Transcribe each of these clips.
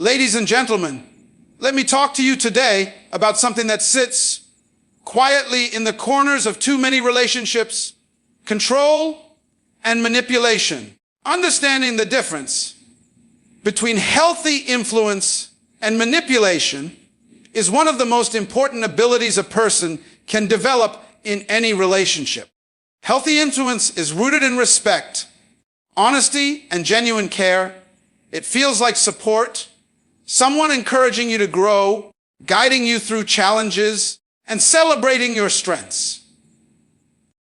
Ladies and gentlemen, let me talk to you today about something that sits quietly in the corners of too many relationships: control and manipulation. Understanding the difference between healthy influence and manipulation is one of the most important abilities a person can develop in any relationship. Healthy influence is rooted in respect, honesty, and genuine care. It feels like support, someone encouraging you to grow, guiding you through challenges, and celebrating your strengths.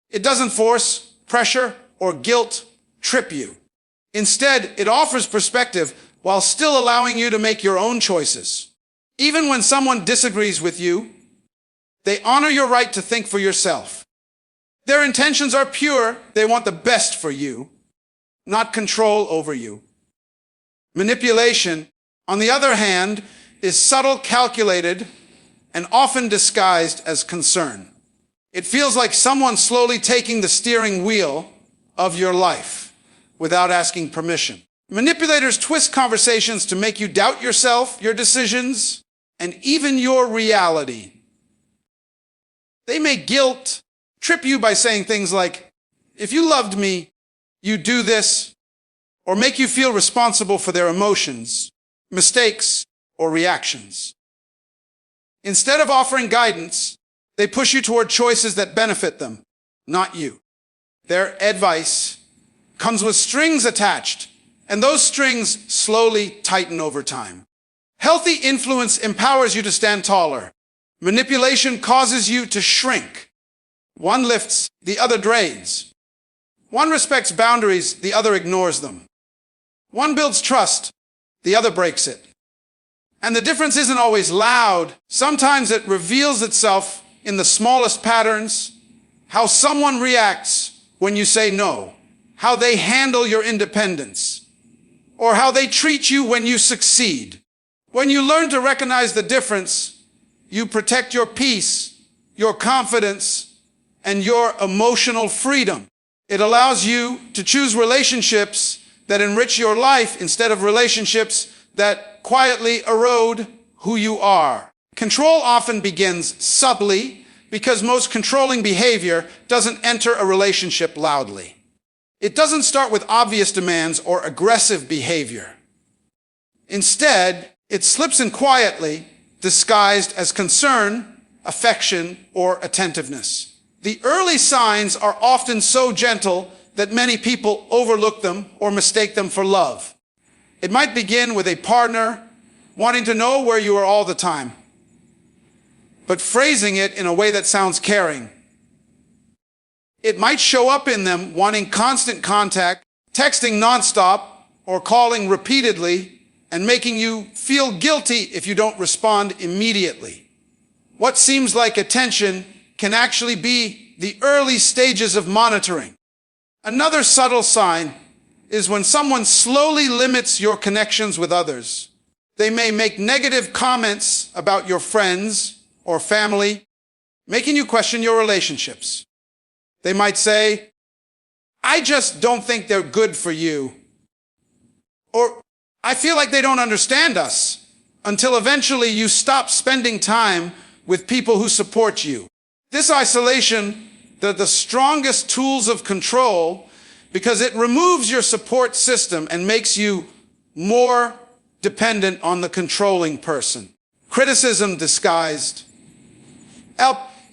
It doesn't force, pressure, or guilt trip you. Instead, it offers perspective while still allowing you to make your own choices. Even when someone disagrees with you, they honor your right to think for yourself. Their intentions are pure. They want the best for you, not control over you. Manipulation, on the other hand, is subtle, calculated, and often disguised as concern. It feels like someone slowly taking the steering wheel of your life without asking permission. Manipulators twist conversations to make you doubt yourself, your decisions, and even your reality. They may guilt trip you by saying things like, "If you loved me, you'd do this," or make you feel responsible for their emotions, mistakes, or reactions. Instead of offering guidance, they push you toward choices that benefit them, not you. Their advice comes with strings attached, and those strings slowly tighten over time. Healthy influence empowers you to stand taller. Manipulation causes you to shrink. One lifts, the other drains. One respects boundaries, the other ignores them. One builds trust, the other breaks it. And the difference isn't always loud. Sometimes it reveals itself in the smallest patterns: how someone reacts when you say no, how they handle your independence, or how they treat you when you succeed. When you learn to recognize the difference, you protect your peace, your confidence, and your emotional freedom. It allows you to choose relationships that enrich your life instead of relationships that quietly erode who you are. Control often begins subtly because most controlling behavior doesn't enter a relationship loudly. It doesn't start with obvious demands or aggressive behavior. Instead, it slips in quietly, disguised as concern, affection, or attentiveness. The early signs are often so gentle that many people overlook them or mistake them for love. It might begin with a partner wanting to know where you are all the time, but phrasing it in a way that sounds caring. It might show up in them wanting constant contact, texting nonstop, or calling repeatedly, and making you feel guilty if you don't respond immediately. What seems like attention can actually be the early stages of monitoring. Another subtle sign is when someone slowly limits your connections with others. They may make negative comments about your friends or family, making you question your relationships. They might say, "I just don't think they're good for you," or "I feel like they don't understand us," until eventually you stop spending time with people who support you. This isolation, the strongest tools of control, because it removes your support system and makes you more dependent on the controlling person. Criticism disguised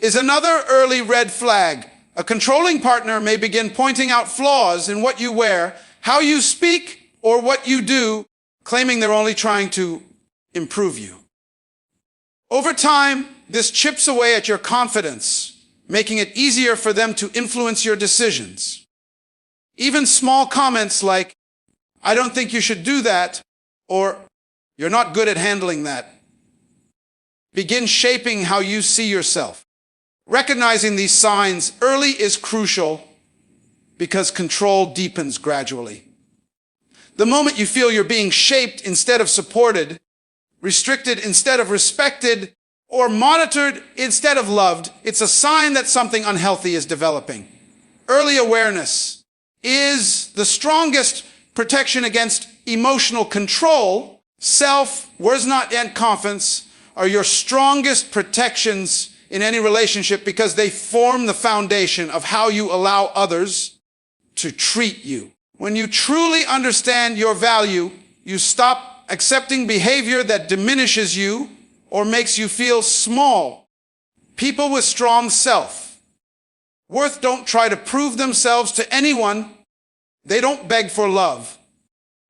is another early red flag. A controlling partner may begin pointing out flaws in what you wear, how you speak, or what you do, claiming they're only trying to improve you. Over time, this chips away at your confidence, making it easier for them to influence your decisions. Even small comments like, "I don't think you should do that," or "You're not good at handling that," begin shaping how you see yourself. Recognizing these signs early is crucial because control deepens gradually. The moment you feel you're being shaped instead of supported, restricted instead of respected, or monitored instead of loved, it's a sign that something unhealthy is developing. Early awareness is the strongest protection against emotional control, Self-worth and confidence are your strongest protections in any relationship because they form the foundation of how you allow others to treat you. When you truly understand your value, you stop accepting behavior that diminishes you or makes you feel small. People with strong self-worth don't try to prove themselves to anyone. They don't beg for love.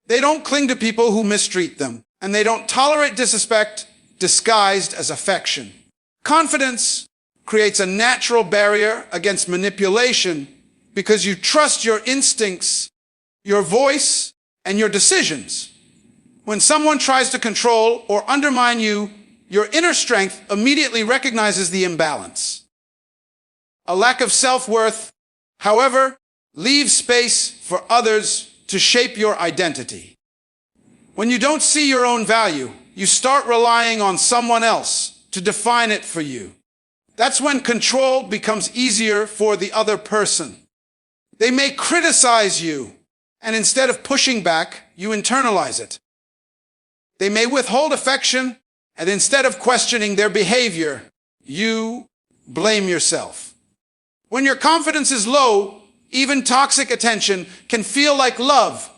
They don't cling to people who mistreat them, and they don't tolerate disrespect disguised as affection. Confidence creates a natural barrier against manipulation because you trust your instincts, your voice, and your decisions. When someone tries to control or undermine you, your inner strength immediately recognizes the imbalance. A lack of self-worth, however, leaves space for others to shape your identity. When you don't see your own value, you start relying on someone else to define it for you. That's when control becomes easier for the other person. They may criticize you, and instead of pushing back, you internalize it. They may withhold affection, and instead of questioning their behavior, you blame yourself. When your confidence is low, even toxic attention can feel like love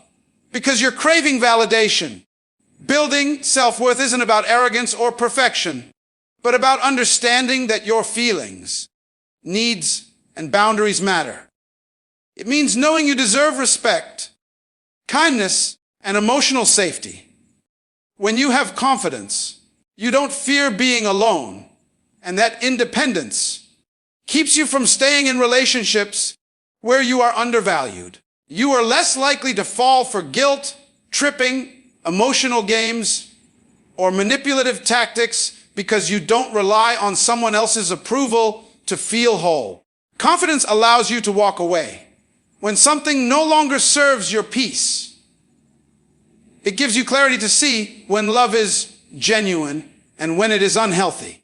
because you're craving validation. Building self-worth isn't about arrogance or perfection, but about understanding that your feelings, needs, and boundaries matter. It means knowing you deserve respect, kindness, and emotional safety. When you have confidence, you don't fear being alone, and that independence keeps you from staying in relationships where you are undervalued. You are less likely to fall for guilt, tripping, emotional games, or manipulative tactics because you don't rely on someone else's approval to feel whole. Confidence allows you to walk away when something no longer serves your peace. It gives you clarity to see when love is genuine and when it is unhealthy.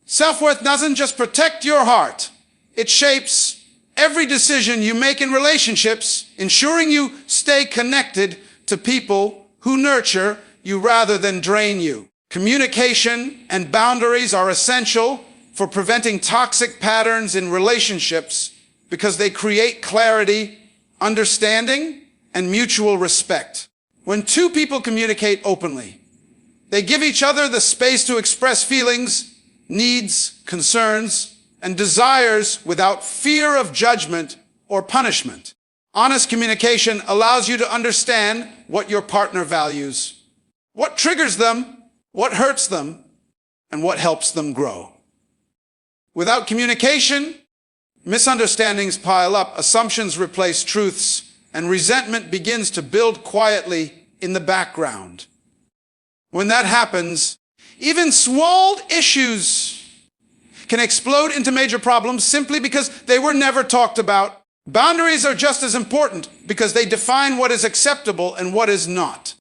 Self-worth doesn't just protect your heart, it shapes every decision you make in relationships, ensuring you stay connected to people who nurture you rather than drain you. Communication and boundaries are essential for preventing toxic patterns in relationships because they create clarity, understanding, and mutual respect. When two people communicate openly, they give each other the space to express feelings, needs, concerns, and desires without fear of judgment or punishment. Honest communication allows you to understand what your partner values, what triggers them, what hurts them, and what helps them grow. Without communication, misunderstandings pile up, assumptions replace truths, and resentment begins to build quietly in the background. When that happens, even small issues can explode into major problems simply because they were never talked about. Boundaries are just as important because they define what is acceptable and what is not.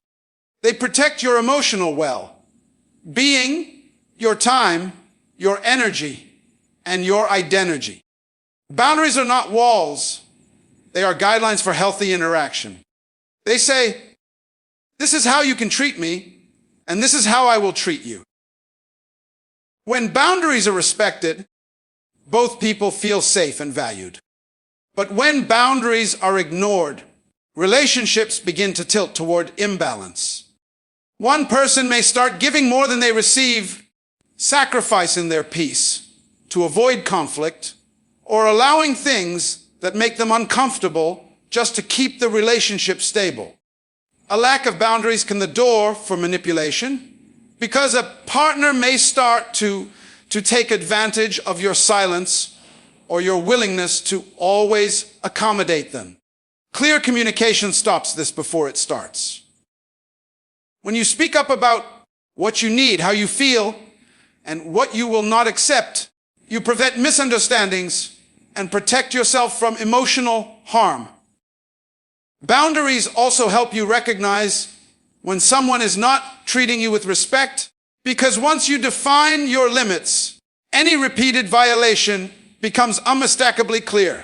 They protect your emotional well-being, your time, your energy, and your identity. Boundaries are not walls. They are guidelines for healthy interaction. They say, this is how you can treat me, and this is how I will treat you. When boundaries are respected, both people feel safe and valued. But when boundaries are ignored, relationships begin to tilt toward imbalance. One person may start giving more than they receive, sacrificing their peace to avoid conflict, or allowing things that make them uncomfortable just to keep the relationship stable. A lack of boundaries can the door for manipulation because a partner may start to take advantage of your silence or your willingness to always accommodate them. Clear communication stops this before it starts. When you speak up about what you need, how you feel, and what you will not accept, you prevent misunderstandings and protect yourself from emotional harm. Boundaries also help you recognize when someone is not treating you with respect, because once you define your limits, any repeated violation becomes unmistakably clear.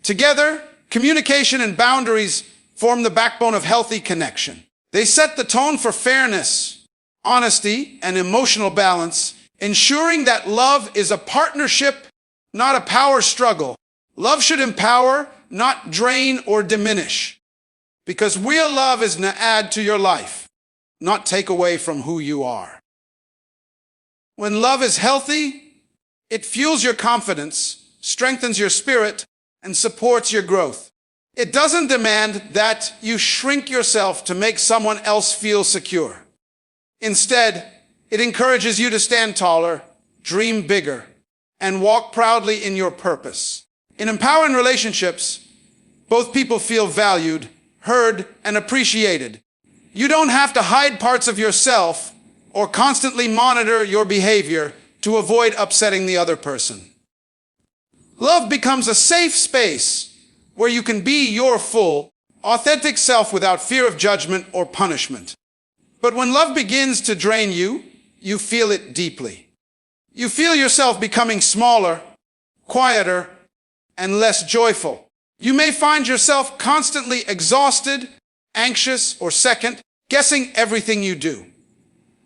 Together, communication and boundaries form the backbone of healthy connection. They set the tone for fairness, honesty, and emotional balance, ensuring that love is a partnership, not a power struggle. Love should empower, not drain or diminish. Because real love is to add to your life, not take away from who you are. When love is healthy, it fuels your confidence, strengthens your spirit, and supports your growth. It doesn't demand that you shrink yourself to make someone else feel secure. Instead, it encourages you to stand taller, dream bigger, and walk proudly in your purpose. In empowering relationships, both people feel valued, heard, and appreciated. You don't have to hide parts of yourself or constantly monitor your behavior to avoid upsetting the other person. Love becomes a safe space where you can be your full, authentic self without fear of judgment or punishment. But when love begins to drain you, you feel it deeply. You feel yourself becoming smaller, quieter, and less joyful. You may find yourself constantly exhausted, anxious, or second-guessing everything you do.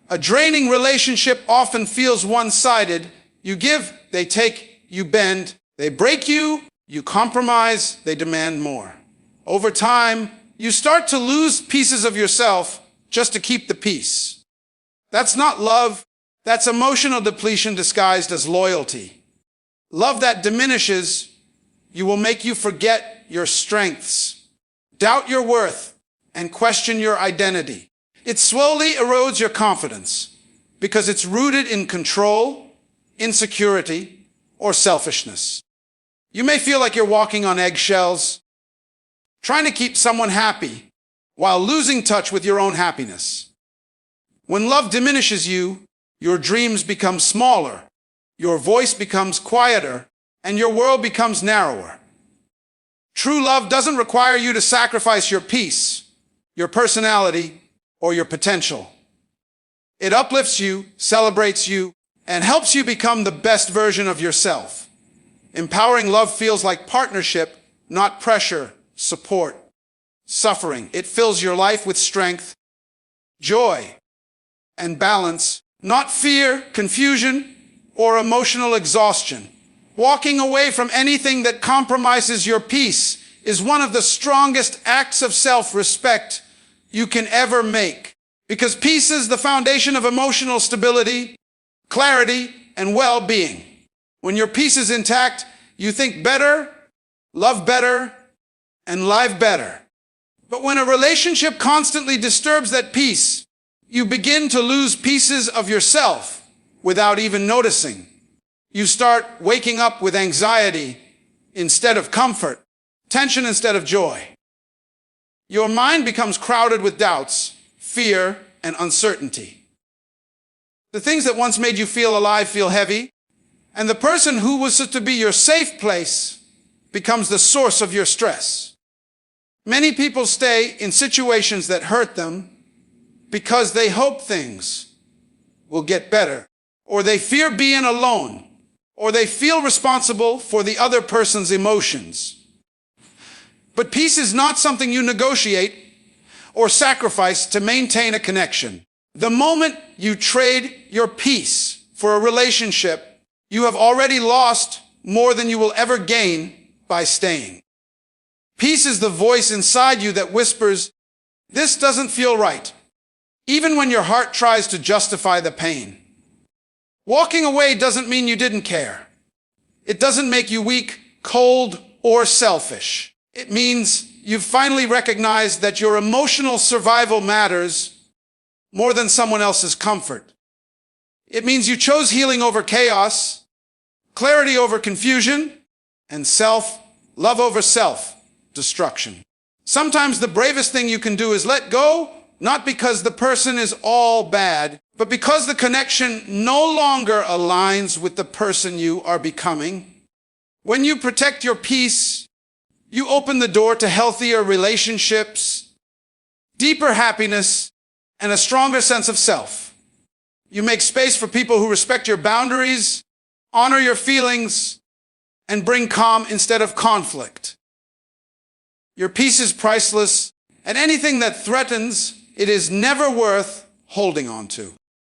A draining relationship often feels one-sided. You give, they take, you bend. They break you, you compromise, they demand more. Over time, you start to lose pieces of yourself just to keep the peace. That's not love, that's emotional depletion disguised as loyalty. Love that diminishes you will make you forget your strengths, doubt your worth, and question your identity. It slowly erodes your confidence because it's rooted in control, insecurity, or selfishness. You may feel like you're walking on eggshells, trying to keep someone happy while losing touch with your own happiness. When love diminishes you, your dreams become smaller, your voice becomes quieter, and your world becomes narrower. True love doesn't require you to sacrifice your peace, your personality, or your potential. It uplifts you, celebrates you, and helps you become the best version of yourself. Empowering love feels like partnership, not pressure, support, suffering. It fills your life with strength, joy, and balance, not fear, confusion, or emotional exhaustion. Walking away from anything that compromises your peace is one of the strongest acts of self-respect you can ever make. Because peace is the foundation of emotional stability, clarity, and well-being. When your peace is intact, you think better, love better, and live better. But when a relationship constantly disturbs that peace, you begin to lose pieces of yourself without even noticing. You start waking up with anxiety instead of comfort, tension instead of joy. Your mind becomes crowded with doubts, fear, and uncertainty. The things that once made you feel alive feel heavy, and the person who was supposed to be your safe place becomes the source of your stress. Many people stay in situations that hurt them because they hope things will get better, or they fear being alone, or they feel responsible for the other person's emotions. But peace is not something you negotiate or sacrifice to maintain a connection. The moment you trade your peace for a relationship, you have already lost more than you will ever gain by staying. Peace is the voice inside you that whispers, "This doesn't feel right," even when your heart tries to justify the pain. Walking away doesn't mean you didn't care. It doesn't make you weak, cold, or selfish. It means you've finally recognized that your emotional survival matters more than someone else's comfort. It means you chose healing over chaos, clarity over confusion, and love over self-destruction. Sometimes the bravest thing you can do is let go, not because the person is all bad, but because the connection no longer aligns with the person you are becoming. When you protect your peace, you open the door to healthier relationships, deeper happiness, and a stronger sense of self. You make space for people who respect your boundaries, honor your feelings, and bring calm instead of conflict. Your peace is priceless, and anything that threatens it is never worth holding on to.